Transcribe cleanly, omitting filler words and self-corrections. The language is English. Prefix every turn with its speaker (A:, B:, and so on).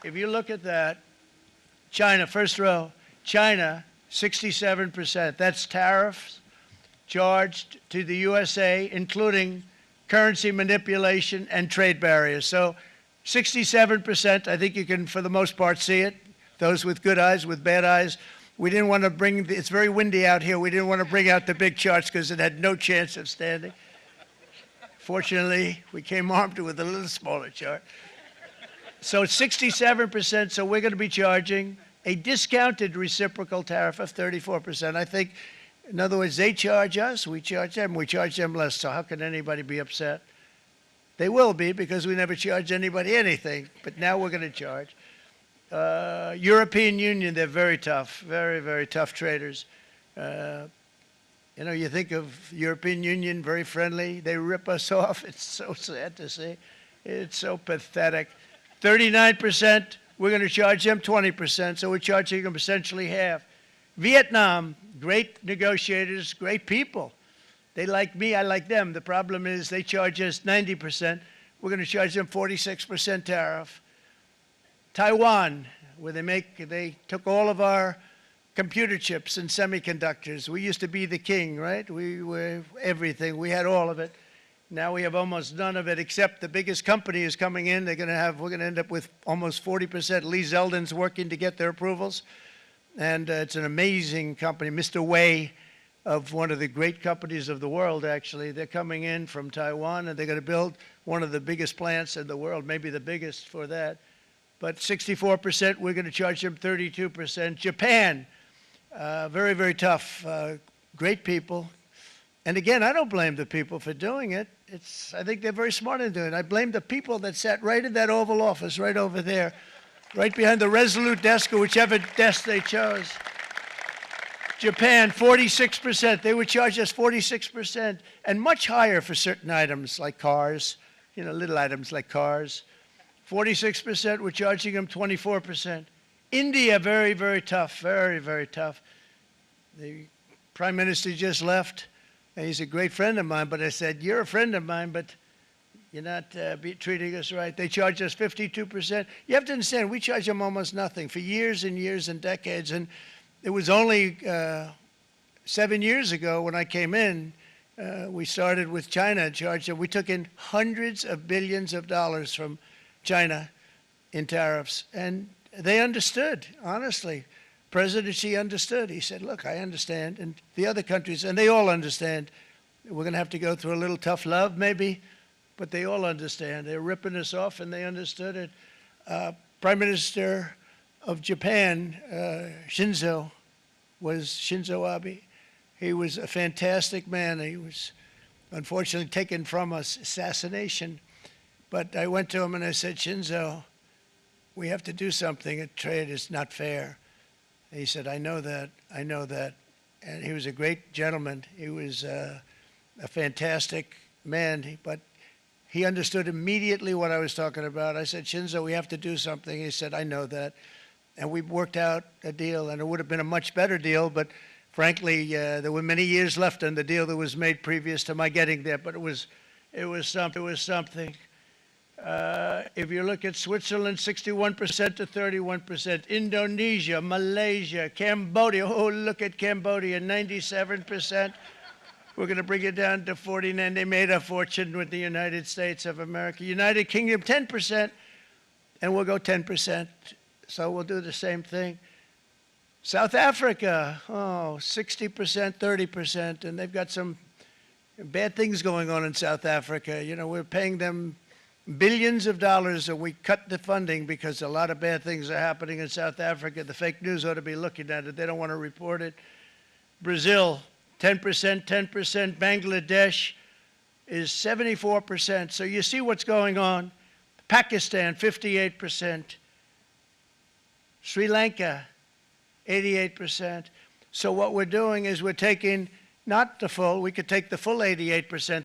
A: if you look at that, China, first row, China, 67%. That's tariffs charged to the USA, including currency manipulation and trade barriers. So 67%, I think you can, for the most part, see it. Those with good eyes, with bad eyes. We didn't want to bring, it's very windy out here. We didn't want to bring out the big charts because it had no chance of standing. Fortunately, we came armed with a little smaller chart. So it's 67%, so we're going to be charging a discounted reciprocal tariff of 34%. I think, in other words, they charge us, we charge them less, so how can anybody be upset? They will be, because we never charge anybody anything, but now we're going to charge. European Union, they're very tough, very, very tough traders. You know, you think of European Union, very friendly. They rip us off. It's so sad to see. It's so pathetic. 39%, we're going to charge them 20%, so we're charging them essentially half. Vietnam, great negotiators, great people. They like me, I like them. The problem is they charge us 90%. We're going to charge them 46% tariff. Taiwan, where they took all of our computer chips and semiconductors. We used to be the king, right? We were everything. We had all of it. Now we have almost none of it, except the biggest company is coming in. We're going to end up with almost 40%. Lee Zeldin's working to get their approvals. And it's an amazing company. Mr. Wei, of one of the great companies of the world, actually, they're coming in from Taiwan, and they're going to build one of the biggest plants in the world, maybe the biggest for that. But 64%, we're going to charge them 32%. Japan, very, very tough, great people. And again, I don't blame the people for doing it. I think they're very smart in doing it. I blame the people that sat right in that Oval Office, right over there, right behind the Resolute desk or whichever desk they chose. Japan, 46%. They would charge us 46%, and much higher for certain items like cars, you know, little items like cars. 46%, we're charging them 24%. India, very, very tough, very, very tough. The Prime Minister just left, and he's a great friend of mine, but I said, you're a friend of mine, but you're not treating us right. They charge us 52%. You have to understand, we charge them almost nothing for years and years and decades, and it was only 7 years ago when I came in, we started with China and charged them. We took in hundreds of billions of dollars from China in tariffs, and they understood, honestly. President Xi understood. He said, look, I understand, and the other countries, and they all understand. We're going to have to go through a little tough love, maybe, but they all understand. They're ripping us off, and they understood it. Prime Minister of Japan, Shinzo Abe. He was a fantastic man. He was unfortunately taken from us, assassination. But I went to him and I said, Shinzo, we have to do something. Trade is not fair. And he said, I know that, I know that. And he was a great gentleman. He was a fantastic man, but he understood immediately what I was talking about. I said, Shinzo, we have to do something. He said, I know that. And we worked out a deal, and it would have been a much better deal, but frankly, there were many years left in the deal that was made previous to my getting there, but it was something. If you look at Switzerland, 61% to 31%. Indonesia, Malaysia, Cambodia. Oh, look at Cambodia, 97%. We're going to bring it down to 49. They made a fortune with the United States of America. United Kingdom, 10%, and we'll go 10%. So we'll do the same thing. South Africa, 60%, 30%, and they've got some bad things going on in South Africa. You know, we're paying them billions of dollars, and we cut the funding because a lot of bad things are happening in South Africa. The fake news ought to be looking at it. They don't want to report it. Brazil, 10%, 10%. Bangladesh is 74%. So you see what's going on. Pakistan, 58%. Sri Lanka, 88%. So what we're doing is we're taking not the full, we could take the full 88%,